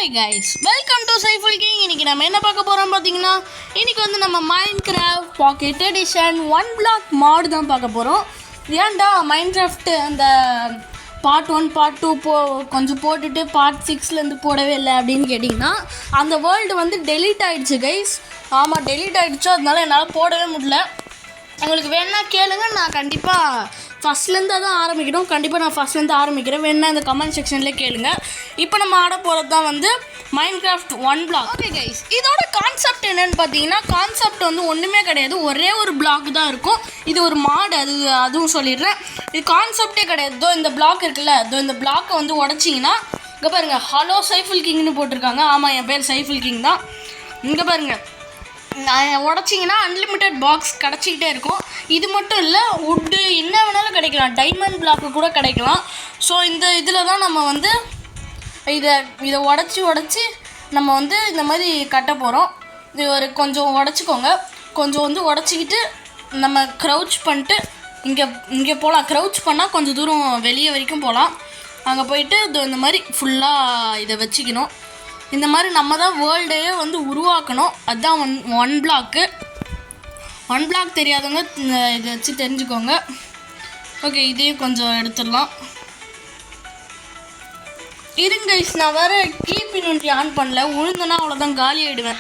Hi guys, welcome to Saiful king. இன்றைக்கி நம்ம என்ன பார்க்க போகிறோம் பார்த்தீங்கன்னா, இன்றைக்கி வந்து நம்ம மைன்கிராஃப்ட் பாக்கெட் எடிஷன் 1 block மாடு தான் பார்க்க போகிறோம். ஏன்டா மைன்கிராஃப்ட் அந்த பார்ட் 1 பார்ட் 2 கொஞ்சம் போட்டுட்டு பார்ட் 6லேருந்து போடவே இல்லை அப்படின்னு கேட்டிங்கன்னா, அந்த வேர்ல்டு வந்து டெலீட் ஆகிடுச்சு கைஸ். ஆமாம், டெலீட் ஆகிடுச்சோ, அதனால என்னால் போடவே முடியல. உங்களுக்கு வேணா கேளுங்க, நான் கண்டிப்பாக ஃபஸ்ட்லேருந்து தான் ஆரம்பிக்கணும். கண்டிப்பாக நான் ஃபஸ்ட்லேருந்து ஆரம்பிக்கிறேன். வேணா இந்த கமெண்ட் செக்ஷன்லேயே கேளுங்க. இப்போ நம்ம ஆட போகிறது தான் வந்து மைன்கிராஃப்ட் 1 block. ஓகே கைஸ், இதோட கான்செப்ட் என்னென்னு பார்த்தீங்கன்னா, கான்செப்ட் வந்து ஒன்றுமே கிடையாது. ஒரே ஒரு பிளாக் தான் இருக்கும். இது ஒரு மாடு, அதுவும் சொல்லிடுறேன். இது கான்செப்டே கிடையாது. இதோ இந்த பிளாக் இருக்குல்ல, இதோ இந்த பிளாக்கை வந்து உடச்சிங்கன்னா இங்கே பாருங்கள், ஹலோ சைஃபுல் கிங்னு போட்டிருக்காங்க. ஆமாம், என் பேர் சைஃபுல் கிங் தான். இங்கே பாருங்கள், உடச்சிங்கன்னா அன்லிமிட்டெட் பாக்ஸ் கிடச்சிக்கிட்டே இருக்கும். இது மட்டும் இல்லை, வுட்டு என்ன வேணாலும் கிடைக்கலாம். டைமண்ட் பிளாக்கு கூட கிடைக்கலாம். ஸோ இந்த இதில் தான் நம்ம வந்து இதை உடச்சி நம்ம வந்து இந்த மாதிரி கட்ட போகிறோம். இது ஒரு கொஞ்சம் உடச்சிக்கோங்க. கொஞ்சம் வந்து உடச்சிக்கிட்டு நம்ம க்ரௌச் பண்ணிட்டு இங்கே போகலாம். க்ரௌச் பண்ணால் கொஞ்சம் தூரம் வெளியே வரைக்கும் போகலாம். அங்கே போயிட்டு இந்த மாதிரி ஃபுல்லாக இதை வச்சுக்கணும். இந்த மாதிரி நம்ம தான் வேர்ல்டையே வந்து உருவாக்கணும். அதுதான் ஒன் பிளாக்கு. 1 block தெரியாதவங்க இதை வச்சு தெரிஞ்சுக்கோங்க. ஓகே, இதையும் கொஞ்சம் எடுத்துடலாம். இருங்க கைஸ், நான் வேறு கீப் இன்வென்ட்ரி ஆன் பண்ணல. உழுந்தனா அவ்வளோதான், காலி ஆகிடுவேன்.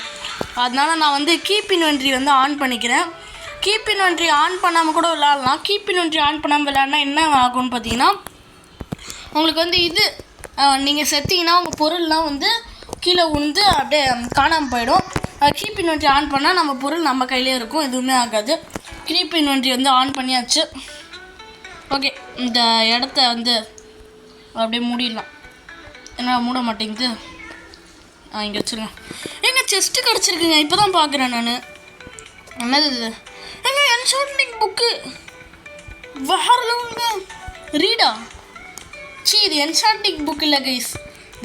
அதனால் நான் வந்து கீப் இன்வென்ட்ரி வந்து ஆன் பண்ணிக்கிறேன். கீப் இன்வென்ட்ரி ஆன் பண்ணாமல் கூட விளாட்லாம். கீப் இன்வென்ட்ரி ஆன் பண்ணாமல் விளாட்னா என்ன ஆகும்னு பார்த்தீங்கன்னா, உங்களுக்கு வந்து நீங்கள் செத்திங்கன்னா உங்கள் பொருள்லாம் வந்து கீழே உழுந்து அப்படியே காணாமல் போயிடும். கீப் இன்வென்ட்ரி ஆன் பண்ணால் நம்ம பொருள் நம்ம கையிலே இருக்கும், எதுவுமே ஆகாது. கீப் இன்வென்ட்ரி வந்து ஆன் பண்ணியாச்சு. ஓகே, இந்த இடத்த வந்து அப்படியே மூடிடலாம். என்ன மூட மாட்டேங்குது? இங்கே வச்சுருங்க. எங்க செஸ்ட்டு கிடச்சிருக்குங்க, இப்போ தான் பார்க்குறேன் நான். என்னது இது? எங்க என்ஷாண்டிங் புக்கு வேறங்க ரீடா? இது என்ஷாண்டிங் புக் இல்லை கைஸ்,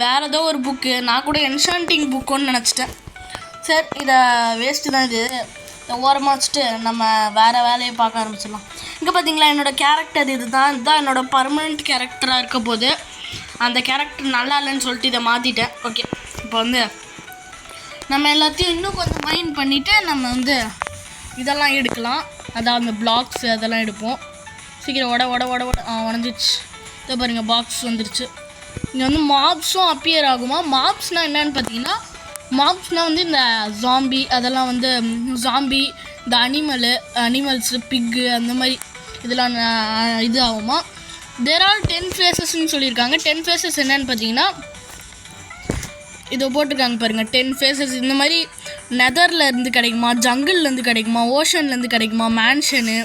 வேறு ஏதோ ஒரு புக்கு. நான் கூட என்ஷாண்டிங் புக்குன்னு நினச்சிட்டேன். சரி, இதை வேஸ்ட்டு தான். இது ஓரமாக வச்சுட்டு நம்ம வேறு வேலையை பார்க்க ஆரம்பிச்சிடலாம். இங்கே பார்த்தீங்களா, என்னோடய கேரக்டர் இதுதான் என்னோடய பர்மனெண்ட் கேரக்டராக இருக்க போது. அந்த கேரக்டர் நல்லா இல்லைன்னு சொல்லிட்டு இதை மாற்றிட்டேன். ஓகே, இப்போ வந்து நம்ம எல்லாத்தையும் இன்னும் கொஞ்சம் மைண்ட் பண்ணிவிட்டு நம்ம வந்து இதெல்லாம் எடுக்கலாம். அதாவது அந்த பிளாக்ஸ் அதெல்லாம் எடுப்போம். சீக்கிரம் உடஞ்சிச்சு. இதை பாருங்கள், பாக்ஸ் வந்துருச்சு. இங்கே வந்து மாப்ஸும் அப்பியர் ஆகுமா? மாப்ஸ்னால் என்னென்னு பார்த்தீங்கன்னா, மாப்ஸ்னால் வந்து இந்த ஜாம்பி, அதெல்லாம் வந்து ஜாம்பி, இந்த அனிமல்ஸு, பிக்கு, அந்த மாதிரி இதெல்லாம் இது ஆகுமா. தேர் ஆர் 10 ஃபேஸஸ்ன்னு சொல்லியிருக்காங்க. 10 ஃபேஸஸ் என்னென்னு பார்த்தீங்கன்னா, இதை போட்டிருக்காங்க பாருங்கள், 10 ஃபேஸஸ். இந்த மாதிரி நெதர்லேருந்து கிடைக்குமா, ஜங்கிள்லேருந்து கிடைக்குமா, ஓஷன்லேருந்து கிடைக்குமா, மேன்ஷனு,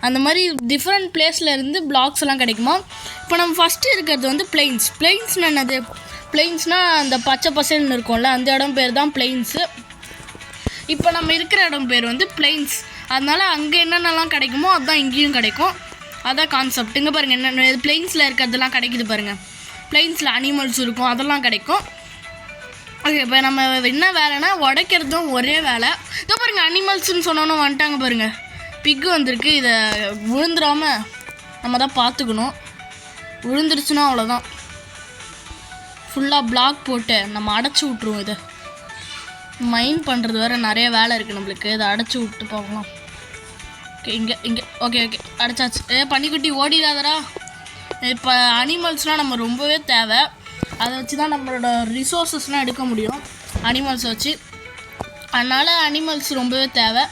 அந்த மாதிரி டிஃப்ரெண்ட் பிளேஸ்லேருந்து பிளாக்ஸ் எல்லாம் கிடைக்குமா. இப்போ நம்ம ஃபஸ்ட்டு இருக்கிறது வந்து பிளெயின்ஸ்னால் என்னது? பிளெயின்ஸ்னால் அந்த பச்சை பசேல்னு இருக்கும்ல, அந்த இடம் பேர் தான் பிளெயின்ஸு. இப்போ நம்ம இருக்கிற இடம் பேர் வந்து பிளெயின்ஸ். அதனால் அங்கே என்னென்னலாம் கிடைக்குமோ அதுதான் இங்கேயும் கிடைக்கும். அதான் கான்செப்ட். இங்கே பாருங்கள், என்னென்ன பிளெயின்ஸில் இருக்கிறதெல்லாம் கிடைக்குது பாருங்கள். பிளெயின்ஸில் அனிமல்ஸ் இருக்கும், அதெல்லாம் கிடைக்கும். ஓகே, இப்போ நம்ம என்ன வேலைன்னா உடைக்கிறதும் ஒரே வேலை. இதோ பாருங்கள், அனிமல்ஸ்ன்னு சொன்னோன்னு வந்துட்டாங்க பாருங்கள். பிக்கு வந்திருக்கு. இதை விழுந்துடாமல் நம்ம தான் பார்த்துக்கணும். விழுந்துருச்சுன்னா அவ்வளோதான், ஃபுல்லாக பிளாக் போட்டு நம்ம அடைச்சி விட்ருவோம். இதை மைண்ட் பண்ணுறது வேறு நிறைய வேலை இருக்குது நம்மளுக்கு. இதை அடைச்சி விட்டு போகலாம். ஓகே, இங்கே ஓகே அடைச்சாச்சு. பன்னிக்குட்டி ஓடிடாதரா. இப்போ அனிமல்ஸ்னால் நம்ம ரொம்பவே தேவை. அதை வச்சு தான் நம்மளோட ரிசோர்ஸஸ்லாம் எடுக்க முடியும், அனிமல்ஸை வச்சு. அதனால் அனிமல்ஸ் ரொம்பவே தேவை.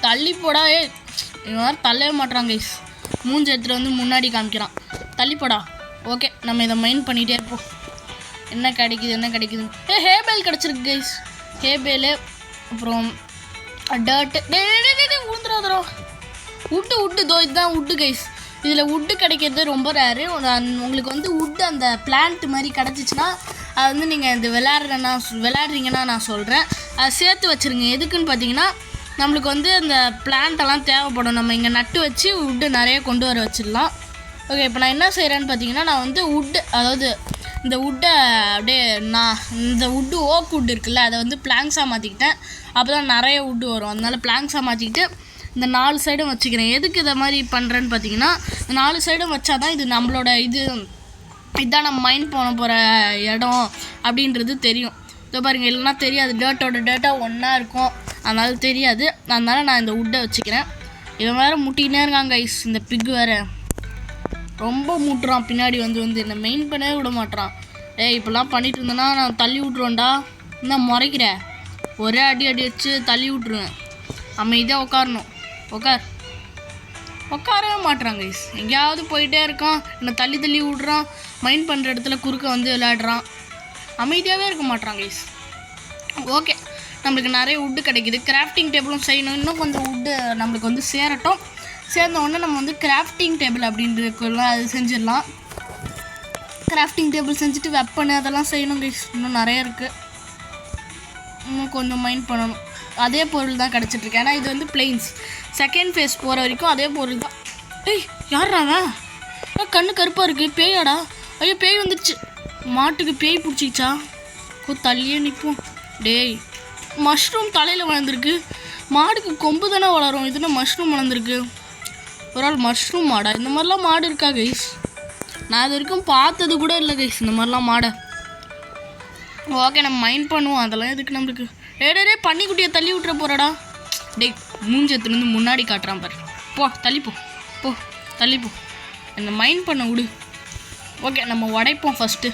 தள்ளி போடா. இவன் தள்ளவே மாட்டுறான் கைஸ். மூஞ்சி எடுத்துகிட்டு வந்து முன்னாடி காமிக்கிறான். தள்ளி போடா. ஓகே, நம்ம இதை மைண்ட் பண்ணிகிட்டே இருப்போம். என்ன கிடைக்குது? ஹேபேல் கிடச்சிருக்கு கைஸ். ஹேபேலு, அப்புறம் டர்ட்டு. உளுந்துடாதரோ. உட்டு தோ, இதுதான் உட்டு கைஸ். இதில் உட்டு கிடைக்கிறது ரொம்ப ரேரு. உங்களுக்கு வந்து உட்டு அந்த பிளான்ட் மாதிரி கிடச்சிச்சின்னா அது வந்து நீங்கள் இந்த விளையாடுறீங்கன்னா நான் சொல்கிறேன், அதை சேர்த்து வச்சுருங்க. எதுக்குன்னு பார்த்தீங்கன்னா, நம்மளுக்கு வந்து இந்த பிளான்ட்டெல்லாம் தேவைப்படும். நம்ம இங்கே நட்டு வச்சு உட்டு நிறைய கொண்டு வர வச்சிடலாம். ஓகே, இப்போ நான் என்ன செய்கிறேன்னு பார்த்தீங்கன்னா, நான் வந்து அதாவது இந்த உட்டை அப்படியே இந்த உட்டு ஓக் உட்டு இருக்குல்ல, அதை வந்து பிளாங்க்ஸாக மாற்றிக்கிட்டேன். அப்போ தான் நிறைய உட்டு வரும். அதனால் பிளாங்க்ஸாக மாற்றிக்கிட்டு இந்த 4 சைடும் வச்சுக்கிறேன். எதுக்கு இதை மாதிரி பண்ணுறேன்னு பார்த்தீங்கன்னா, இந்த 4 சைடும் வச்சா தான் இது நம்மளோட இதுதான் நம்ம மைண்ட் பண்ண போகிற இடம் அப்படின்றது தெரியும். இதோ பாருங்கள், இல்லைன்னா தெரியாது, டேட்டாக ஒன்றா இருக்கும், அதனால தெரியாது. அதனால் நான் இந்த உட்டை வச்சுக்கிறேன். இவன் வேறு முட்டிக்கினே இருக்காங்க கைஸ். இந்த பிக்கு வேறு ரொம்ப மூட்டுறான், பின்னாடி வந்து என்னை மெயின் பண்ணவே விட மாட்டான். இப்போல்லாம் பண்ணிட்டு இருந்தேன்னா நான் தள்ளி விட்ருவேன்டா. என்ன முறைக்கிறேன், ஒரே அடி வச்சு தள்ளி விட்ருவேன். அமைதியாக உட்காரணும். உட்காரவே மாட்டுறான் கைஸ். எங்கேயாவது போயிட்டே இருக்கான், என்னை தள்ளி விட்றான், மைண்ட் பண்ணுற இடத்துல குறுக்க வந்து விளையாடுறான். அமைதியாகவே இருக்க மாட்டான் கைஸ். ஓகே, நம்மளுக்கு நிறைய உட்டு கிடைக்கிது. கிராஃப்டிங் டேபிளும் செய்யணும். இன்னும் கொஞ்சம் உட்டு நம்மளுக்கு வந்து சேரட்டும். சேர்ந்த உடனே நம்ம வந்து கிராஃப்டிங் டேபிள் அப்படின்றதுக்குலாம் அது செஞ்சிடலாம். கிராஃப்டிங் டேபிள் செஞ்சுட்டு வெப்பன் அதெல்லாம் செய்யணும் கைஸ். இன்னும் நிறைய இருக்குது, இன்னும் கொஞ்சம் மைண்ட் பண்ணணும். அதே பொருள் தான் கிடச்சிட்ருக்கு. ஏன்னா இது வந்து பிளெயின்ஸ். செகண்ட் ஃபேஸ் போகிற வரைக்கும் அதே பொருள் தான். யாராவன் கண்ணு கருப்பாக இருக்குது, பேயாடா? ஐயோ பேய் வந்துடுச்சு. மாட்டுக்கு பேய் பிடிச்சிச்சா? தள்ளியே நிற்போம். டேய், மஷ்ரூம் தலையில் வளர்ந்துருக்கு. மாடுக்கு கொம்பு தானே வளரும், இதுனா மஷ்ரூம் வளர்ந்துருக்கு. ஒரு ஆள் மஷ்ரூம் மாடா? இந்த மாதிரிலாம் மாடு இருக்கா கைஸ்? நான் இது வரைக்கும் பார்த்தது கூட இல்லை கைஸ் இந்த மாதிரிலாம் மாடை. ஓகே, நம்ம மைண்ட் பண்ணுவோம். அதெல்லாம் எதுக்கு நம்மளுக்கு? டே பன்னிக்குட்டியை தள்ளி விட்டுற போகிறடா. டேய், மூஞ்சத்துலேருந்து முன்னாடி காட்டுறான் பாரு. போ தள்ளிப்போ. என்னை மைண்ட் பண்ண விடு. ஓகே, நம்ம உடைப்போம் ஃபஸ்ட்டு.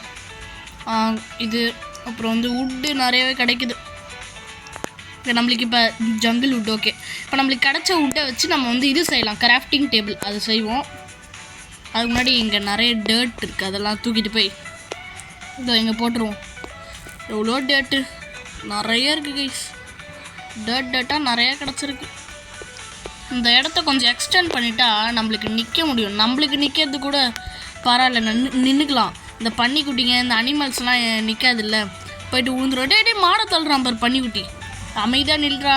இது அப்புறம் வந்து உட்டு நிறையவே கிடைக்குது. நம்மளுக்கு இப்போ ஜங்கிள் உட். ஓகே, இப்போ நம்மளுக்கு கிடச்ச உட்டை வச்சு நம்ம வந்து இது செய்யலாம், கிராஃப்டிங் டேபிள். அது செய்வோம். அதுக்கு முன்னாடி இங்கே நிறைய டேர்ட் இருக்குது, அதெல்லாம் தூக்கிட்டு போய் இதோ இங்கே போட்டுருவோம். எவ்வளோ டேர்ட்டு நிறைய இருக்குது கைஸ். டேட்டாக நிறையா கிடச்சிருக்கு. இந்த இடத்த கொஞ்சம் எக்ஸ்டெண்ட் பண்ணிட்டா நம்மளுக்கு நிற்க முடியும். நம்மளுக்கு நிற்கிறது கூட பரவாயில்ல, நின்றுக்கலாம். இந்த பன்னிக்குட்டிங்க, இந்த அனிமல்ஸ்லாம் நிற்காதில்ல, போயிட்டு விழுந்துடும். டே மாடை தள்ளுறான் பாரு பன்னிக்குட்டி. அமைதியாக நில்றா.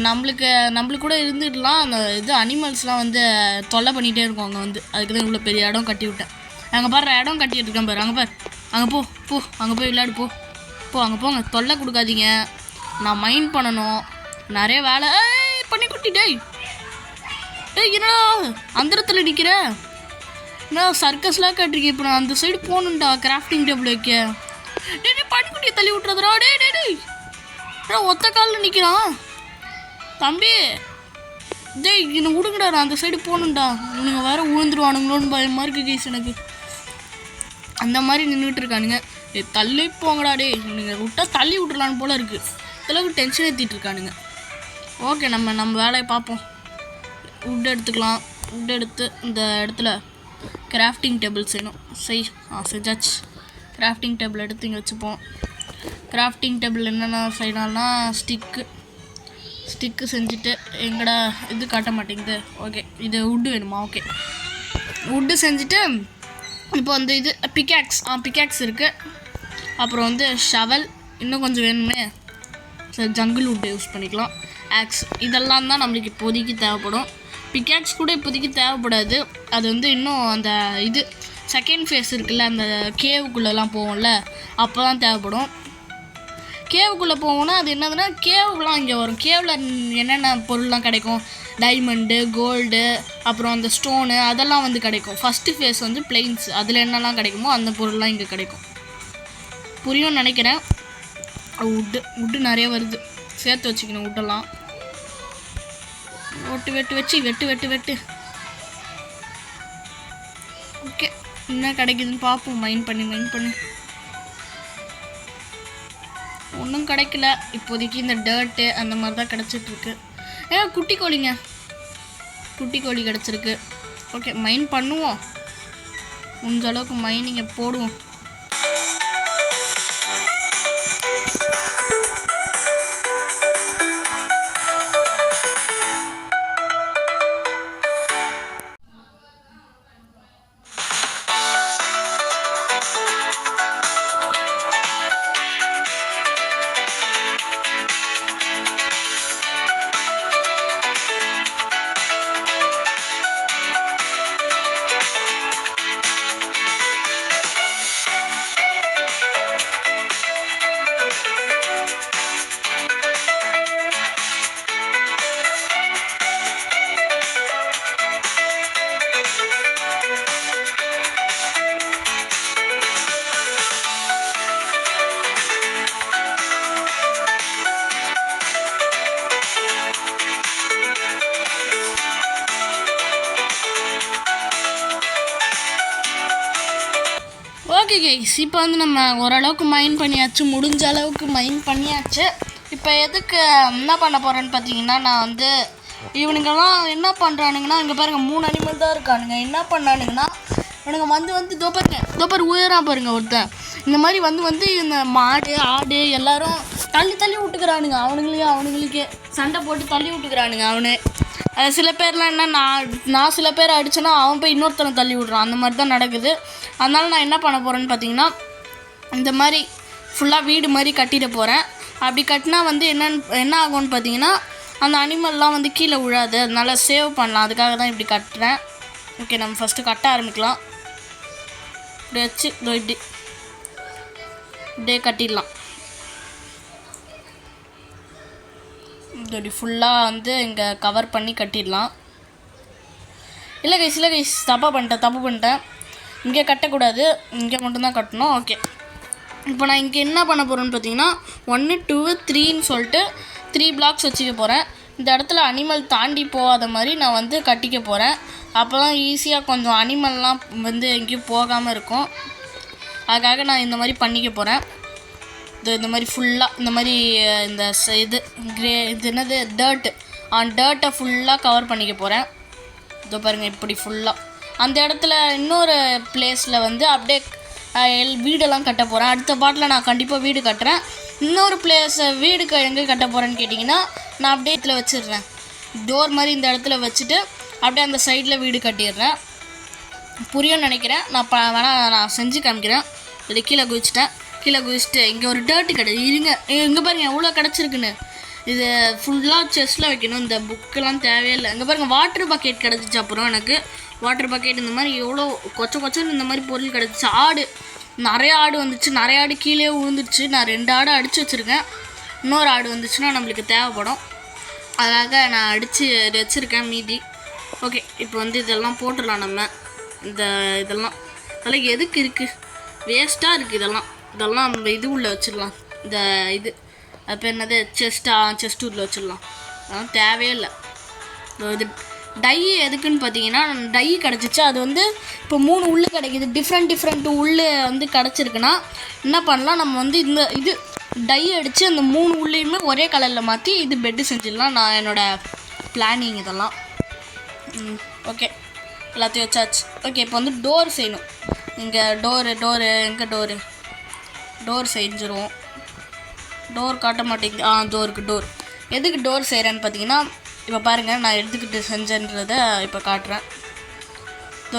நம்மளுக்கு கூட இருந்துடலாம். அந்த இது அனிமல்ஸ்லாம் வந்து தொல்லை பண்ணிகிட்டே இருக்கும் அங்கே வந்து. அதுக்கு தான் இவ்வளோ பெரிய இடம் கட்டி விட்டேன். அங்கே பாரு, இடம் கட்டிகிட்டு இருக்கேன் பாரு. அங்கே போ அங்கே போய் விளையாடு. அங்கே போங்க, தொல்லை கொடுக்காதீங்க. நான் மைண்ட் பண்ணணும், நிறைய வேலை. பன்னிக்குட்டி டேய் என்னடா அந்த இடத்துல நிற்கிற? என்ன சர்க்கஸ்லாம் கட்டிருக்கேன். இப்போ நான் அந்த சைடு போகணுண்டா கிராஃப்டிங் டேபிள் வைக்க. டே பன்னிக்குட்டியை தள்ளி விட்டுறதுடா. டே ஒத்த காலில் நிற்கிறான் தம்பி. டேய் என்னை விடுங்கடா, நான் அந்த சைடு போகணுண்டா. இவனுங்க வேறு விழுந்துருவானுங்களோன்னு பயமாக இருக்குது கைஸ் எனக்கு. அந்த மாதிரி நின்றுட்டு இருக்கானுங்க. தள்ளி போங்கடா. டே நீங்கள் விட்டால் தள்ளி விட்டுலான்னு போல் இருக்குது. இந்தளவுக்கு டென்ஷன் ஏற்றிட்டு இருக்கானுங்க. ஓகே, நம்ம வேலையை பார்ப்போம். உட் எடுத்துக்கலாம். உட் எடுத்து இந்த இடத்துல கிராஃப்டிங் டேபிள் செய்யணும். செஞ்சாச்சு. கிராஃப்டிங் டேபிள் எடுத்து இங்கே வச்சுப்போம். கிராஃப்டிங் டேபிள் என்னென்ன செய்யலாம்னா ஸ்டிக்கு செஞ்சுட்டு எங்கடா இது காட்ட மாட்டேங்குது. ஓகே, இது உட்டு வேணுமா? ஓகே, உட்டு செஞ்சுட்டு இப்போ வந்து இது பிக்காக்ஸ் இருக்குது. அப்புறம் வந்து ஷவல் இன்னும் கொஞ்சம் வேணுமே. சரி, ஜங்கிள் உட்டு யூஸ் பண்ணிக்கலாம். ஆக்ஸ் இதெல்லாம் தான் நம்மளுக்கு இப்போதைக்கு தேவைப்படும். பிக்காக்ஸ் கூட இப்போதைக்கு தேவைப்படாது. அது வந்து இன்னும் அந்த இது செகண்ட் ஃபேஸ் இருக்குல்ல, அந்த கேவுக்குள்ளெல்லாம் போவோம்ல, அப்போ தான் தேவைப்படும். கேவுக்குள்ளே போவோம்னா அது என்னதுன்னா கேவுலாம் இங்கே வரும். கேவில் என்னென்ன பொருள்லாம் கிடைக்கும்? டைமண்டு, கோல்டு, அப்புறம் அந்த ஸ்டோனு அதெல்லாம் வந்து கிடைக்கும். ஃபஸ்ட்டு ஃபேஸ் வந்து பிளெயின்ஸ், அதில் என்னெல்லாம் கிடைக்குமோ அந்த பொருள்லாம் இங்கே கிடைக்கும். புரியும்னு நினைக்கிறேன். உட்டு நிறைய வருது, சேர்த்து வச்சுக்கணும். உட்டெல்லாம் வெட்டு. ஓகே, என்ன கிடைக்குதுன்னு பார்ப்போம். மைண்ட் பண்ணி ஒன்றும் கிடைக்கல இப்போதைக்கு. இந்த டர்ட்டு அந்த மாதிரி தான் கிடச்சிட்ருக்கு. குட்டி கோழி கிடச்சிருக்கு. ஓகே, மைண்ட் பண்ணுவோம். முடிஞ்ச அளவுக்கு மைனிங்கை போடுவோம். கைஸ், இப்போ வந்து நம்ம ஓரளவுக்கு மைண்ட் பண்ணியாச்சு, முடிஞ்ச அளவுக்கு மைண்ட் பண்ணியாச்சு. இப்போ எதுக்கு என்ன பண்ண போகிறேன்னு பார்த்தீங்கன்னா, நான் வந்து இவனுங்கெல்லாம் என்ன பண்ணுறானுங்கன்னா, இங்கே பாருங்கள் 3 அனிமல் தான் இருக்கானுங்க. என்ன பண்ணானுங்கன்னா, இவனுங்க வந்து தோப்பர் உயரா பாருங்கள் ஒருத்தன். இந்த மாதிரி வந்து இந்த மாடு ஆடு எல்லோரும் தள்ளி விட்டுக்கிறானுங்க. அவனுங்களுக்கே சண்டை போட்டு தள்ளி விட்டுக்கிறானுங்க. சில பேர்லாம் என்ன, நான் சில பேர் அடித்தேன்னா அவன் போய் இன்னொருத்தனை தள்ளி விட்றான். அந்த மாதிரி தான் நடக்குது. அதனால் நான் என்ன பண்ண போகிறேன்னு பார்த்தீங்கன்னா, இந்த மாதிரி ஃபுல்லாக வீடு மாதிரி கட்டிட போகிறேன். அப்படி கட்டினா வந்து என்ன ஆகும்னு பார்த்தீங்கன்னா, அந்த அனிமல்லாம் வந்து கீழே விழாது. அதனால் சேவ் பண்ணலாம். அதுக்காக தான் இப்படி கட்டுறேன். ஓகே, நம்ம ஃபஸ்ட்டு கட்ட ஆரம்பிக்கலாம். இப்படி வச்சு இப்படியே கட்டிடலாம். இப்படி ஃபுல்லாக வந்து இங்கே கவர் பண்ணி கட்டிடலாம். இல்லை கைஸ் தப்பு பண்ணிட்டேன். இங்கே கட்டக்கூடாது, இங்கே மட்டும்தான் கட்டணும். ஓகே, இப்போ நான் இங்கே என்ன பண்ண போகிறேன்னு பார்த்தீங்கன்னா 1 2 3ன்னு சொல்லிட்டு 3 பிளாக்ஸ் வச்சுக்க போகிறேன். இந்த இடத்துல அனிமல் தாண்டி போகாத மாதிரி நான் வந்து கட்டிக்க போகிறேன். அப்போ தான் ஈஸியாக கொஞ்சம் அனிமல்லாம் வந்து எங்கேயும் போகாமல் இருக்கும். அதுக்காக நான் இந்த மாதிரி பண்ணிக்க போகிறேன். இந்த மாதிரி ஃபுல்லாக இந்த மாதிரி இந்த இது என்னது டர்ட்டை ஃபுல்லாக கவர் பண்ணிக்க போகிறேன். இதோ பாருங்கள், இப்படி ஃபுல்லாக அந்த இடத்துல இன்னொரு பிளேஸில் வந்து அப்படியே வீடெல்லாம் கட்ட போகிறேன். அடுத்த பாட்டில் நான் கண்டிப்பாக வீடு கட்டுறேன். இன்னொரு வீடு எங்கே கட்ட போகிறேன்னு கேட்டிங்கன்னா, நான் அப்படியே இதில் வச்சிடுறேன். டோர் மாதிரி இந்த இடத்துல வச்சுட்டு அப்படியே அந்த சைடில் வீடு கட்டிடுறேன். புரியும்னு நினைக்கிறேன். நான் செஞ்சு காமிக்கிறேன். இது கீழே குதிச்சுட்டு இங்கே ஒரு டர்ட்டு இங்கே பாருங்கள் எவ்வளோ கிடச்சிருக்குன்னு. இது ஃபுல்லாக செஸ்ட்டில் வைக்கணும். இந்த புக்கெல்லாம் தேவையில்லை. இங்கே பாருங்கள், வாட்டர் பக்கெட் கிடச்சிச்சு. அப்புறம் எனக்கு வாட்டர் பக்கெட் இந்த மாதிரி எவ்வளோ கொச்சன்னு இந்த மாதிரி பொருள் கிடச்சிச்சு. நிறைய ஆடு வந்துச்சு. நிறைய ஆடு கீழே விழுந்துருச்சு. நான் 2 ஆடு அடித்து வச்சுருக்கேன். இன்னொரு ஆடு வந்துச்சுன்னா நம்மளுக்கு தேவைப்படும். அதுக்காக நான் அடித்து வச்சுருக்கேன் மீதி. ஓகே, இப்போ வந்து இதெல்லாம் போட்டுடலாம். நம்ம இதெல்லாம் எதுக்கு இருக்குது, வேஸ்ட்டாக இருக்குது. இதெல்லாம் நம்ம இது உள்ளே வச்சிடலாம். இது அப்போ என்னது செஸ்ட் உள்ளே வச்சிடலாம். அதெல்லாம் தேவையே இல்லை. இது டை எதுக்குன்னு பார்த்தீங்கன்னா, டை கிடச்சிச்சு. அது வந்து இப்போ 3 உள்ளே கிடைக்கிது. டிஃப்ரெண்ட் உள்ளே வந்து கிடச்சிருக்குன்னா என்ன பண்ணலாம், நம்ம வந்து இது டை அடித்து அந்த 3 உள்ளேயுமே ஒரே கலரில் மாற்றி இது பெட்டு செஞ்சிடலாம். நான் என்னோடய பிளானிங் இதெல்லாம். ஓகே, எல்லாத்தையும் வச்சாச்சு. ஓகே, இப்போ வந்து டோர் செய்யணும். இங்கே எங்கே டோர் செஞ்சுருவோம். டோர் காட்ட மாட்டேங்குது. டோர் எதுக்கு டோர் செய்கிறேன்னு பார்த்தீங்கன்னா, இப்போ பாருங்கள், நான் எடுத்துக்கிட்டு செஞ்சேன்றதை இப்போ காட்டுறேன்.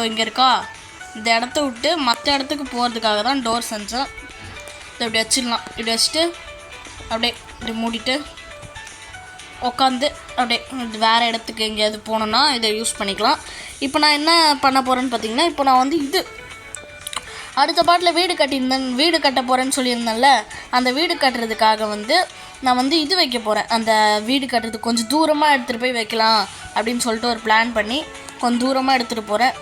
இங்கே இருக்கா, இந்த இடத்த விட்டு மற்ற இடத்துக்கு போகிறதுக்காக தான் டோர் செஞ்சேன். இப்படி வச்சிடலாம். இப்படி வச்சுட்டு அப்படியே இப்படி மூடிட்டு உட்காந்து அப்படியே வேறு இடத்துக்கு எங்கேயாவது போனோன்னா இதை யூஸ் பண்ணிக்கலாம். இப்போ நான் என்ன பண்ண போகிறேன்னு பார்த்தீங்கன்னா, இப்போ நான் வந்து அடுத்த பாட்டில் வீடு கட்ட போகிறேன்னு சொல்லியிருந்தேன்ல, அந்த வீடு கட்டுறதுக்காக வந்து நான் வந்து இது வைக்க போகிறேன். அந்த வீடு கட்டுறதுக்கு கொஞ்சம் தூரமாக எடுத்துகிட்டு போய் வைக்கலாம் அப்படின்னு சொல்லிட்டு ஒரு பிளான் பண்ணி கொஞ்சம் தூரமாக எடுத்துகிட்டு போகிறேன்.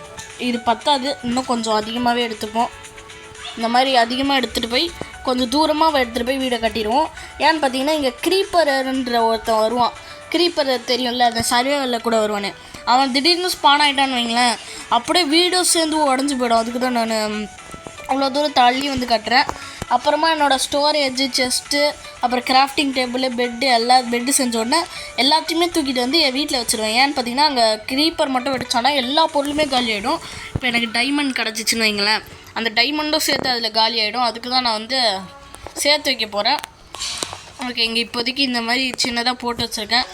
இது பத்தாது, இன்னும் கொஞ்சம் அதிகமாகவே எடுத்துப்போம். இந்த மாதிரி அதிகமாக எடுத்துகிட்டு போய் கொஞ்சம் தூரமாக எடுத்துகிட்டு போய் வீடை கட்டிடுவோம். ஏன்னு பார்த்தீங்கன்னா, இங்கே க்ரீப்பர்ன்ற ஒருத்தன் வருவான். க்ரீப்பர் தெரியும்ல, அந்த சர்வேவரில் கூட வருவானே, அவன் திடீர்னு ஸ்பான் ஆகிட்டான்னு வைங்களேன், அப்படியே வீடும் சேர்ந்து உடஞ்சி போயிடும். அதுக்கு தான் நான் அவ்வளோ தூரம் தள்ளி வந்து கட்டுறேன். அப்புறமா என்னோடய ஸ்டோரேஜ், செஸ்ட்டு, அப்புறம் கிராஃப்டிங் டேபிள், பெட்டு செஞ்ச உடனே எல்லாத்தையுமே தூக்கிட்டு வந்து என் வீட்டில் வச்சுருவேன். ஏன்னு பார்த்தீங்கன்னா, அங்கே க்ரீப்பர் மட்டும் வெடிச்சானா எல்லா பொருளுமே காலி ஆகிடும். இப்போ எனக்கு டைமண்ட் கிடச்சிச்சின்னு வைங்களேன், அந்த டைமண்டும் சேர்த்து அதில் காலி ஆகிடும். அதுக்கு தான் நான் வந்து சேர்த்து வைக்க போகிறேன். ஓகே, இங்கே இப்போதைக்கு இந்த மாதிரி சின்னதாக போட்டு வச்சுருக்கேன்.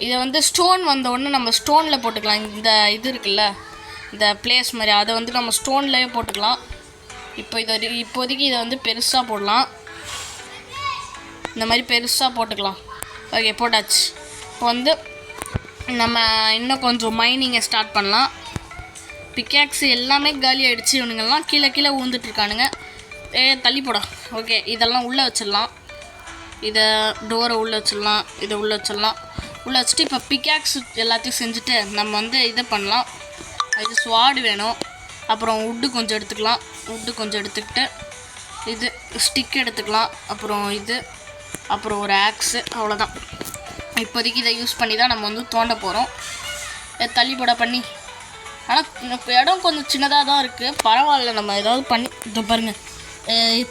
இதை வந்து ஸ்டோன் வந்த உடனே நம்ம ஸ்டோனில் போட்டுக்கலாம். இந்த இது இருக்குல்ல, இந்த பிளேஸ் மாதிரி, அதை வந்து நம்ம ஸ்டோன்லேயே போட்டுக்கலாம். இப்போதைக்கு இதை வந்து பெருசாக போடலாம். இந்த மாதிரி பெருசாக போட்டுக்கலாம். ஓகே, போட்டாச்சு. இப்போ வந்து நம்ம இன்னும் கொஞ்சம் மைனிங்கை ஸ்டார்ட் பண்ணலாம். பிக்காக்ஸு எல்லாமே காலி ஆகிடுச்சு. இவனுங்கெல்லாம் கீழே ஊந்துட்டுருக்கானுங்க. தள்ளி போட. ஓகே, இதெல்லாம் உள்ளே வச்சிடலாம். இதை டோரை உள்ளே வச்சிடலாம். இதை உள்ளே வச்சுட்டு இப்போ பிக்காக்ஸ் எல்லாத்தையும் செஞ்சுட்டு நம்ம வந்து இதை பண்ணலாம். இது ஸ்வாடு வேணும். அப்புறம் உட்டு கொஞ்சம் எடுத்துக்கிட்டு இது ஸ்டிக் எடுத்துக்கலாம். அப்புறம் ஒரு ஆக்ஸு, அவ்வளோதான். இப்போதைக்கு இதை யூஸ் பண்ணி தான் நம்ம வந்து தோண்ட போகிறோம். தள்ளிப்பட பண்ணி. ஆனால் இடம் கொஞ்சம் சின்னதாக தான் இருக்குது, பரவாயில்ல. நம்ம ஏதாவது பண்ணி இதை பாருங்கள்,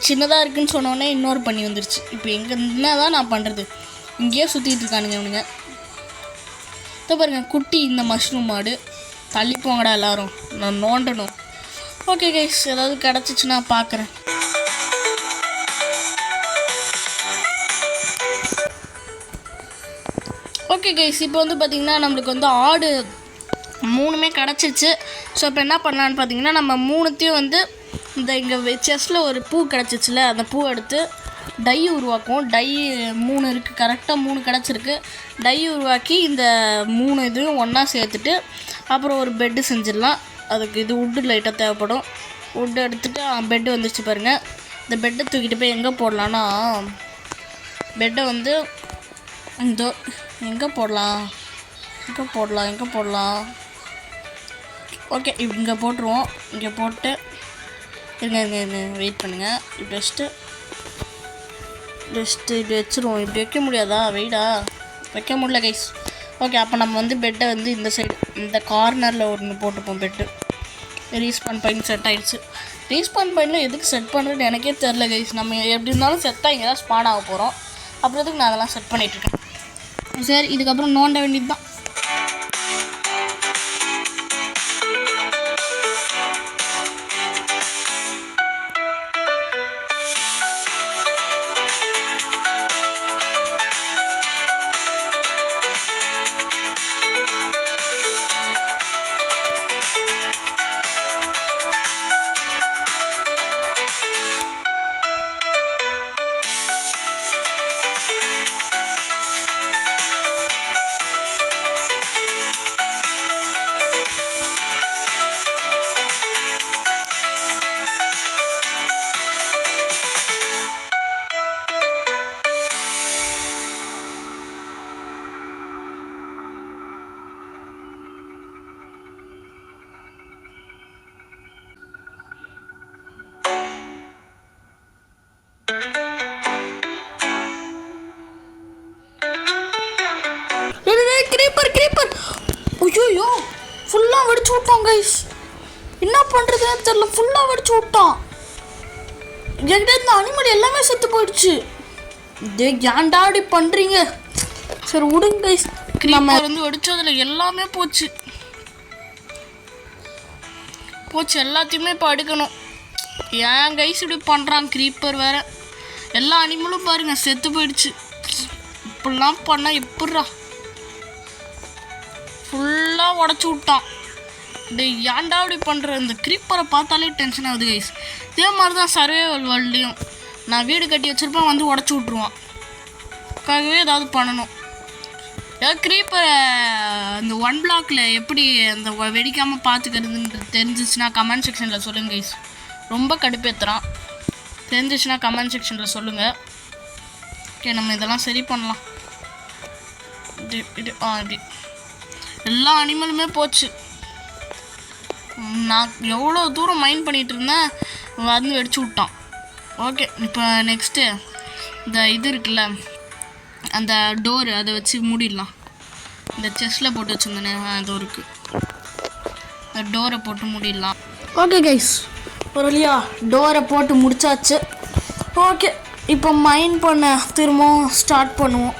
சின்னதாக இருக்குதுன்னு சொன்னோடனே இன்னொரு பண்ணி வந்துருச்சு. இப்போ எங்கே என்ன தான் நான் பண்ணுறது, இங்கேயே சுற்றிட்டு இருக்கானுங்க இவனுங்க. இப்போ பாருங்கள் குட்டி இந்த மஷ்ரூம் மாடு. தள்ளி போங்கடா எல்லோரும், நான் நோண்டணும். ஓகே கைஸ், ஏதாவது கிடச்சிச்சுன்னா பார்க்குறேன். ஓகே கைஸ், இப்போ வந்து பார்த்திங்கன்னா நம்மளுக்கு வந்து ஆடு 3மே கிடச்சிச்சு. ஸோ இப்போ என்ன பண்ணலான்னு பார்த்தீங்கன்னா, நம்ம 3த்தையும் வந்து இந்த இங்கே செஸ்ஸில் ஒரு பூ கிடச்சிச்சில, அந்த பூ எடுத்து டை உருவாக்குவோம். டை 3 இருக்குது, கரெக்டாக 3 கிடச்சிருக்கு. டை உருவாக்கி இந்த 3 இதுவும் ஒன்றா சேர்த்துட்டு அப்புறம் ஒரு பெட்டு செஞ்சிடலாம். அதுக்கு இது உட்டு லைட்டாக தேவைப்படும். உட்டு எடுத்துகிட்டு பெட்டு வந்துருச்சு பாருங்கள். இந்த பெட்டை தூக்கிட்டு போய் எங்கே போடலான்னா, பெட்டை வந்து இந்த எங்கே போடலாம். ஓகே, இங்கே போட்டுருவோம். இங்கே போட்டு இருங்க வெயிட் பண்ணுங்கள். பெஸ்ட்டு இப்படி வச்சுருவோம். இப்படி வைக்க முடியாதா? வெயிடா வைக்க முடியல கைஸ். ஓகே, அப்போ நம்ம வந்து பெட்டை வந்து இந்த சைடு இந்த கார்னரில் ஒன்று போட்டுப்போம். பெட்டு ரீஸ்பான் பாயிண்ட் செட் ஆகிடுச்சு. ரீஸ்பான் பாயிண்டில் எதுக்கு செட் பண்ணுறதுன்னு எனக்கே தெரில கைஸ். நம்ம எப்படி இருந்தாலும் செட்டாக இங்கே தான் ஸ்பான் ஆக போகிறோம். அப்புறத்துக்கு நான் அதெல்லாம் செட் பண்ணிகிட்ருக்கேன். சரி, இதுக்கப்புறம் நோண்ட வேண்டியது தான். கிரீப்பர் ஐயோ ஃபுல்லாக வெடிச்சு விட்டான் கைஸ். என்ன பண்ணுறதுன்னு தெரியல, ஃபுல்லாக வெடிச்சு விட்டான். என்கிட்ட இந்த அனிமல் எல்லாமே செத்து போயிடுச்சு. ஏன்டா அப்படி பண்ணுறீங்க? சரி விடுங்க கைஸ். கிரீப்பர் வந்து வெடிச்சதில் எல்லாமே போச்சு. எல்லாத்தையுமே இப்போ அடுக்கணும். ஏன் கைஸ் இப்படி பண்ணுறான் கிரீப்பர் வேறு. எல்லா அனிமலும் பாருங்கள் செத்து போயிடுச்சு. இப்படிலாம் பண்ணால் எப்பட்றா? ஃபுல்லாக உடச்சி விட்டான். ஏன்டா அப்படி பண்ணுற? இந்த கிரீப்பரை பார்த்தாலே டென்ஷன் ஆகுது கைஸ். இதே மாதிரி தான் சர்வைவல் வேர்ல்ட்லேயும் நான் வீடு கட்டி வச்சுருப்பேன், வந்து உடச்சி விட்ருவான். அதுக்காகவே ஏதாவது பண்ணணும். ஏதாவது கிரீப்பரை அந்த 1 பிளாக்கில் எப்படி அந்த வெடிக்காமல் பார்த்துக்கிறதுன்னு தெரிஞ்சிச்சுன்னா கமெண்ட் செக்ஷனில் சொல்லுங்கள் கைஸ். ரொம்ப கடுப்பேற்றுறான். தெரிஞ்சிச்சுன்னா கமெண்ட் செக்ஷனில் சொல்லுங்கள். ஓகே, நம்ம இதெல்லாம் சரி பண்ணலாம். இப்படி எல்லா அனிமலுமே போச்சு. நான் எவ்வளோ தூரம் மைண்ட் பண்ணிகிட்டு இருந்தேன், வந்து வெடிச்சு விட்டான். ஓகே, இப்போ நெக்ஸ்ட்டு இந்த இது இருக்குல்ல, அந்த டோரு, அதை வச்சு மூடிடலாம். இந்த செஸ்ஸில் போட்டு வச்சுருந்தேனே டோருக்கு, அந்த டோரை போட்டு மூடிடலாம். ஓகே கைஸ், ஒரு வழியா டோரை போட்டு முடிச்சாச்சு. ஓகே, இப்போ மைண்ட் பண்ண திரும்பவும் ஸ்டார்ட் பண்ணுவோம்.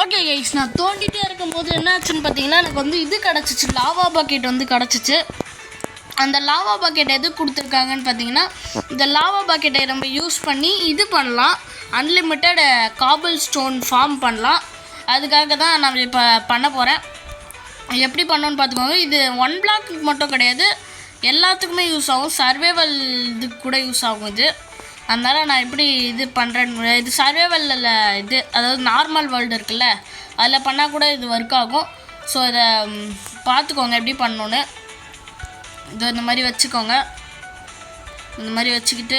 ஓகே கைஸ், நான் தோண்டிகிட்டே இருக்கும்போது என்ன ஆச்சுன்னு பார்த்தீங்கன்னா, எனக்கு வந்து இது கிடச்சிச்சு, லாவா பக்கெட் வந்து கிடச்சிச்சு. அந்த லாவா பக்கெட் எது கொடுத்துருக்காங்கன்னு பார்த்தீங்கன்னா, இந்த லாவா பக்கெட்டை நம்ம யூஸ் பண்ணி இது பண்ணலாம், அன்லிமிட்டட் காபிள் ஸ்டோன் ஃபார்ம் பண்ணலாம். அதுக்காக தான் நான் இப்போ பண்ண போகிறேன். எப்படி பண்ணோன்னு பார்த்துக்கோங்க. இது 1 பிளாக்கு மட்டும் கிடையாது, எல்லாத்துக்குமே யூஸ் ஆகும். சர்வைவல் இதுக்கு கூட யூஸ் ஆகும் இது. அதனால் நான் எப்படி இது பண்ணுறேன்னு, இது சர்வைவலில் இது, அதாவது நார்மல் வேர்ல்டு இருக்குல்ல, அதில் பண்ணால் கூட இது ஒர்க் ஆகும். ஸோ இதை பார்த்துக்கோங்க எப்படி பண்ணணுன்னு. இது இந்த மாதிரி வச்சுக்கோங்க. இந்த மாதிரி வச்சுக்கிட்டு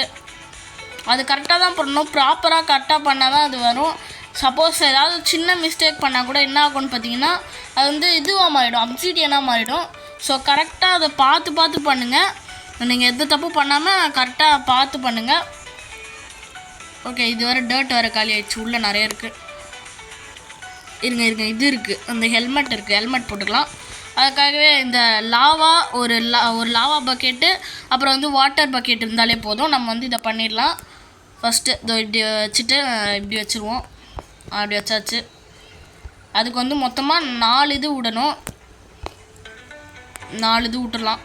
அது கரெக்டாக தான் பண்ணணும். ப்ராப்பராக கரெக்டாக பண்ணால் தான் அது வரும். சப்போஸ் ஏதாவது சின்ன மிஸ்டேக் பண்ணால் கூட என்ன ஆகும்னு பார்த்தீங்கன்னா, அது வந்து இதுவாக மாறிடும், அப்சிடியனாக மாறிடும். ஸோ கரெக்டாக அதை பார்த்து பண்ணுங்கள். நீங்கள் எந்த தப்பு பண்ணாமல் கரெக்டாக பார்த்து பண்ணுங்கள். ஓகே, இது வர டர்ட் வர காலி ஆயிடுச்சு. உள்ளே நிறைய இருக்குது. இருங்க இது இருக்குது, அந்த ஹெல்மெட் இருக்குது, ஹெல்மெட் போட்டுக்கலாம். அதுக்காகவே இந்த லாவா ஒரு லாவா பக்கெட்டு, அப்புறம் வந்து வாட்டர் பக்கெட் இருந்தாலே போதும். நம்ம வந்து இதை பண்ணிடலாம். ஃபஸ்ட்டு இதோ இப்படி வச்சுட்டு இப்படி வச்சுருவோம். அப்படி வச்சாச்சு. அதுக்கு வந்து மொத்தமாக 4 இது விடணும். 4 இது விட்டுடலாம்.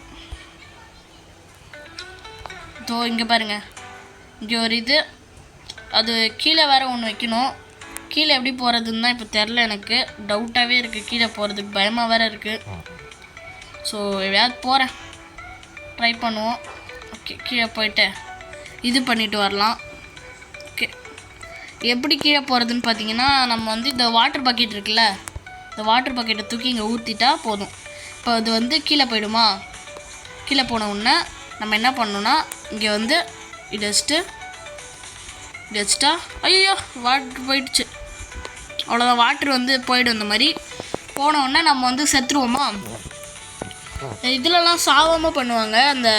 இதோ இங்கே பாருங்கள், இங்கே ஒரு இது, அது கீழே வேறு ஒன்று வைக்கணும். கீழே எப்படி போகிறதுன்னு தான் இப்போ தெரில, எனக்கு டவுட்டாகவே இருக்குது. கீழே போகிறதுக்கு பயமாக வேறு இருக்குது. ஸோ எப்படியாவது போகிறேன், ட்ரை பண்ணுவோம். ஓகே, கீழே போயிட்டு இது பண்ணிவிட்டு வரலாம். ஓகே, எப்படி கீழே போகிறதுன்னு பார்த்தீங்கன்னா, நம்ம வந்து இந்த வாட்டர் பக்கெட் இருக்குல்ல, இந்த வாட்டர் பக்கெட்டை தூக்கி இங்கே ஊற்றிட்டா போதும். இப்போ இது வந்து கீழே போயிடுமா? கீழே போன உடனே நம்ம என்ன பண்ணணுன்னா, இங்கே வந்து இதை வச்சுட்டா ஐயோ வாட்டர் போயிடுச்சு. அவ்வளோதான், வாட்ரு வந்து போயிடும். இந்த மாதிரி போனோடனே நம்ம வந்து செத்துருவோமா? இதிலலாம் சாவாமல் பண்ணுவாங்க. அந்த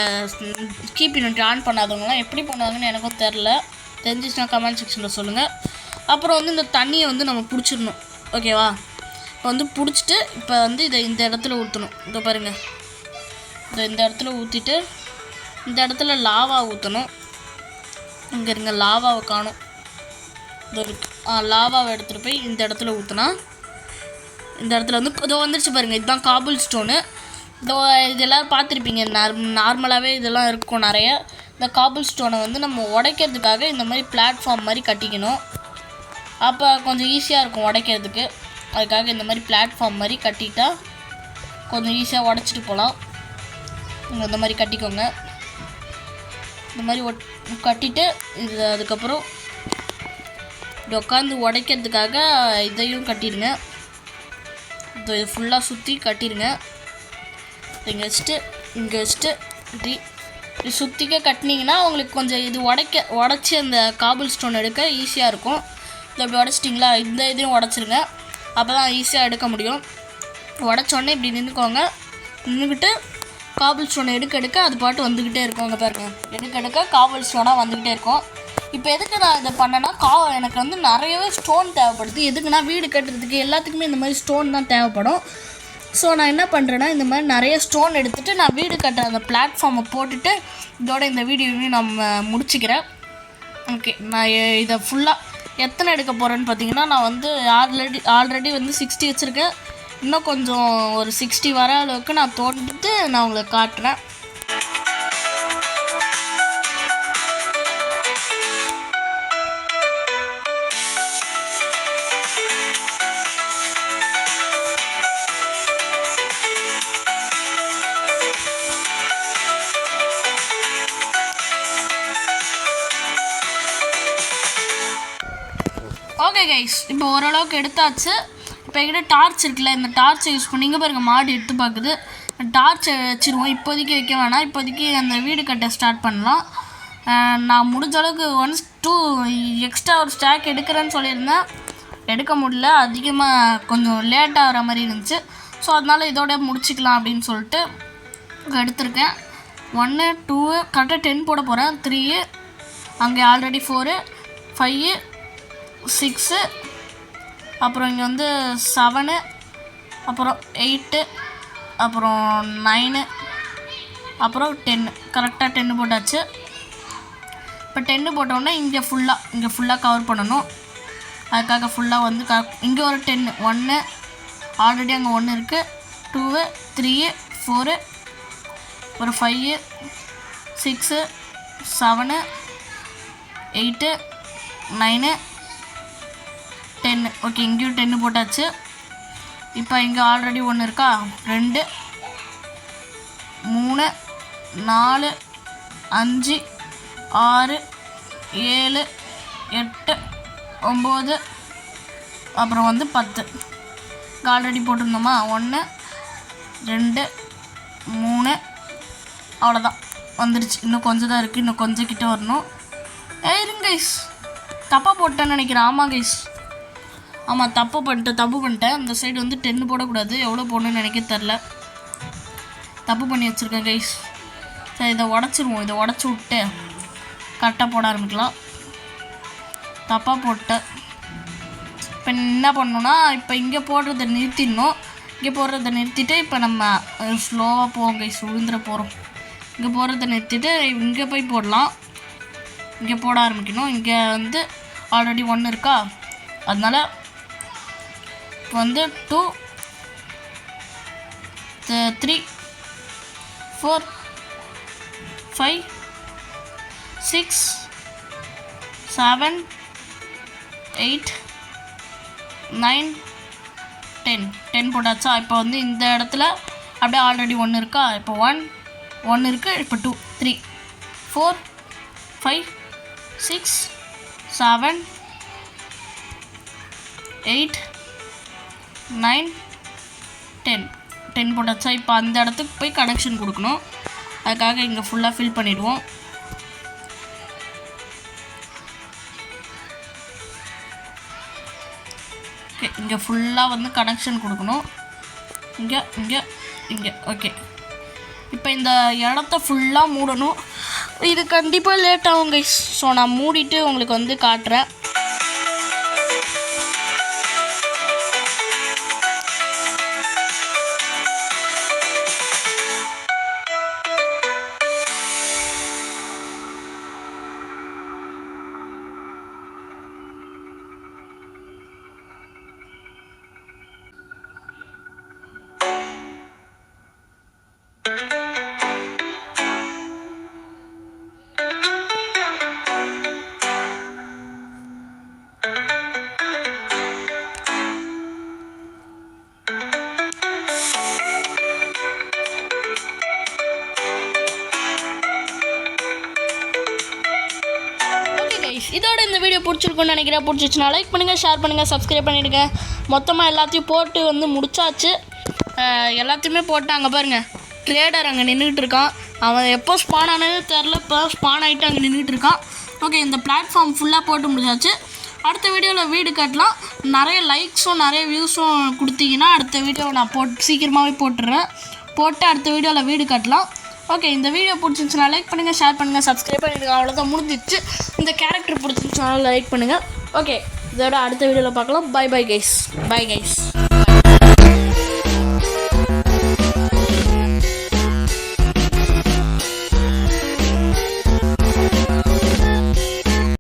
கீப் யூனிட் ஆன் பண்ணாதவங்களாம் எப்படி பண்ணுவாங்கன்னு எனக்கும் தெரிஞ்சிச்சுன்னா கமெண்ட் செக்ஷனில் சொல்லுங்கள். அப்புறம் வந்து இந்த தண்ணியை வந்து நம்ம பிடிச்சிடணும். ஓகேவா? இப்போ வந்து பிடிச்சிட்டு இப்போ வந்து இதை இந்த இடத்துல ஊற்றணும். இதோ பாருங்கள், இந்த இடத்துல ஊற்றிட்டு இந்த இடத்துல லாவா ஊற்றணும். இங்கே இருங்க, லாவாவை காணும். லாவாவை எடுத்துகிட்டு போய் இந்த இடத்துல ஊற்றினா இந்த இடத்துல வந்து இதோ வந்துருச்சு பாருங்கள். இதுதான் காபிள் ஸ்டோனு. இதோ இது எல்லோரும் பார்த்துருப்பீங்க. நார்மலாகவே இதெல்லாம் இருக்கும் நிறைய. இந்த காபிள் ஸ்டோனை வந்து நம்ம உடைக்கிறதுக்காக இந்த மாதிரி பிளாட்ஃபார்ம் மாதிரி கட்டிக்கணும். அப்போ கொஞ்சம் ஈஸியாக இருக்கும் உடைக்கிறதுக்கு. அதுக்காக இந்த மாதிரி பிளாட்ஃபார்ம் மாதிரி கட்டிட்டா கொஞ்சம் ஈஸியாக உடச்சிட்டு போகலாம். இந்த மாதிரி கட்டிக்கோங்க. இந்த மாதிரி கட்டிட்டு இது அதுக்கப்புறம் இப்படி உட்காந்து உடைக்கிறதுக்காக இதையும் கட்டிடுங்க. இது ஃபுல்லாக சுற்றி கட்டிடுங்க. இங்கே வச்சுட்டு இப்படி சுற்றிக்க கட்டினீங்கன்னா உங்களுக்கு கொஞ்சம் இது உடச்சி அந்த காபிள் ஸ்டோன் எடுக்க ஈஸியாக இருக்கும். இதை அப்படி உடச்சிட்டிங்களா, இந்த இதையும் உடச்சிருங்க. அப்போ தான் ஈஸியாக எடுக்க முடியும். உடச்சோடனே இப்படி நின்றுக்கோங்க. நின்றுக்கிட்டு காபிள் ஸ்டோனை எடுக்க அது பாட்டு வந்துக்கிட்டே இருக்கும். அங்கே பாருங்கள், எடுக்க காபிள் ஸ்டோனாக வந்துக்கிட்டே இருக்கும். இப்போ எதுக்கு நான் இதை பண்ணேன்னா, எனக்கு வந்து நிறையவே ஸ்டோன் தேவைப்படுது. எதுக்குன்னா வீடு கட்டுறதுக்கு எல்லாத்துக்குமே இந்த மாதிரி ஸ்டோன் தான் தேவைப்படும். ஸோ நான் என்ன பண்ணுறேன்னா, இந்த மாதிரி நிறைய ஸ்டோன் எடுத்துகிட்டு நான் வீடு கட்டுற அந்த பிளாட்ஃபார்மை போட்டுட்டு இதோட இந்த வீடியோவையும் நம்ம முடிச்சுக்கிறேன். ஓகே, நான் இதை ஃபுல்லாக எத்தனை எடுக்க போகிறேன்னு பார்த்தீங்கன்னா, நான் வந்து ஆல்ரெடி வந்து 60 வச்சுருக்கேன். இன்னும் கொஞ்சம் ஒரு 60 வர அளவுக்கு நான் தோண்டிட்டு நான் உங்களுக்கு காட்டுறேன். ஓகே கைஸ், இப்போ ஓரளவுக்கு எடுத்தாச்சு. இப்போ என்கிட்ட டார்ச் இருக்குல்ல, இந்த டார்ச்சை யூஸ் பண்ணி இங்கே பாருங்கள், மாடு எடுத்து பார்க்குது. டார்ச்சை வச்சுருவோம். இப்போதைக்கு வைக்க வேணாம். இப்போதைக்கு அந்த வீடு கட்ட ஸ்டார்ட் பண்ணலாம். நான் முடிஞ்ச அளவுக்கு 1-2 எக்ஸ்ட்ரா ஒரு ஸ்டாக் எடுக்கிறேன்னு சொல்லியிருந்தேன். எடுக்க முடியல, அதிகமாக கொஞ்சம் லேட் ஆகிற மாதிரி இருந்துச்சு. ஸோ அதனால் இதோட முடிச்சிக்கலாம் அப்படின்னு சொல்லிட்டு எடுத்திருக்கேன். 1 2 கரெக்டாக 10 போட போகிறேன். 3 அங்கே ஆல்ரெடி 4 5 6 அப்புறம் இங்கே வந்து 7 அப்புறம் 8 அப்புறம் 9 அப்புறம் 10. கரெக்டாக 10 போட்டாச்சு. இப்போ 10 போட்டோன்னே இங்கே ஃபுல்லாக கவர் பண்ணணும். அதுக்காக ஃபுல்லாக வந்து இங்கே ஒரு 10 1 ஆல்ரெடி அங்கே 1 இருக்குது. 2 3 4 ஒரு 5 6 7 8 9 10. ஓகே, இங்கேயும் 10 போட்டாச்சு. இப்போ இங்கே ஆல்ரெடி 1 இருக்கா, 2 3 4 5 6 7 8 9 அப்புறம் வந்து 10 ஆல்ரெடி போட்டிருந்தோமா. 1 2 3 அவ்வளோதான் வந்துடுச்சு. இன்னும் கொஞ்சம் தான் இருக்குது. இன்னும் கொஞ்சம் கிட்ட வரணும். இருங்க கைஸ், தப்பாக போட்டேன்னு நினைக்கிறேன். ஆமாம் கைஸ், ஆமாம் தப்பு பண்ணிட்டேன். அந்த சைடு வந்து 10 போடக்கூடாது. எவ்வளோ போடணும்னு நினைக்க தெரில, தப்பு பண்ணி வச்சுருக்கேன் கைஸ். சரி இதை உடச்சிருவோம். இதை உடச்சி விட்டு கரெக்டாக போட ஆரம்பிக்கலாம். தப்பாக போட்டேன். இப்போ என்ன பண்ணணுன்னா இப்போ இங்கே போடுறதை நிறுத்திடணும். இங்கே போடுறதை நிறுத்திட்டு இப்போ நம்ம ஸ்லோவாக போவோம் கைஸ், விழுந்துட போகிறோம். இங்கே போடுறதை நிறுத்திட்டு இங்கே போய் போடலாம். இங்கே போட ஆரம்பிக்கணும். இங்கே வந்து ஆல்ரெடி 1 இருக்கா, அதனால் இப்போ வந்து 2 3 4 5 6 7 8 9 10 போட்டாச்சா. இப்போ வந்து இந்த இடத்துல அப்படியே ஆல்ரெடி 1 இருக்கா, இப்போ 1 இருக்குது, இப்போ 2 3 4 5 6 7 8 9 10 போட்டாச்சா. இப்போ அந்த இடத்துக்கு போய் கனெக்ஷன் கொடுக்கணும். அதுக்காக இங்கே ஃபுல்லாக ஃபில் பண்ணிவிடுவோம். ஓகே, இங்கே ஃபுல்லாக வந்து கனெக்ஷன் கொடுக்கணும். இங்கே இங்கே இங்கே. ஓகே, இப்போ இந்த இடத்த ஃபுல்லாக மூடணும். இது கண்டிப்பாக லேட் ஆகும் கைஸ். ஸோ நான் மூடிட்டு உங்களுக்கு வந்து காட்டுறேன். இதோட இந்த வீடியோ பிடிச்சிருக்குன்னு நினைக்கிறேன். பிடிச்சிச்சுன்னா லைக் பண்ணுங்கள், ஷேர் பண்ணுங்கள், சப்ஸ்கிரைப் பண்ணிவிடுங்க. மொத்தமாக எல்லாத்தையும் போட்டு வந்து முடிச்சாச்சு. எல்லாத்தையுமே போட்டு அங்கே பாருங்கள், ட்ரேடர் அங்கே நின்றுட்டு இருக்கான். அவன் எப்போ ஸ்பான் ஆனது தெரில, இப்போ ஸ்பான் ஆகிட்டு அங்கே நின்றுட்டு இருக்கான். ஓகே, இந்த பிளாட்ஃபார்ம் ஃபுல்லாக போட்டு முடிச்சாச்சு. அடுத்த வீடியோவில் வீடு கட்டலாம். நிறைய லைக்ஸும் நிறைய வியூஸும் கொடுத்தீங்கன்னா அடுத்த வீடியோவை நான் சீக்கிரமாகவே போட்டுடுறேன். போட்டு அடுத்த வீடியோவில் வீடு கட்டலாம். ஓகே, இந்த வீடியோ பிடிச்சிருந்துச்சுன்னா லைக் பண்ணுங்கள், ஷேர் பண்ணுங்கள், சப்ஸ்கிரைப் பண்ணிடுங்க. அவ்வளோதான், முடிஞ்சிச்சு. இந்த கேரக்டர் பிடிச்சிருந்துச்சுனாலும் லைக் பண்ணுங்கள். ஓகே, இதோட அடுத்த வீடியோவில் பார்க்கலாம். Bye guys.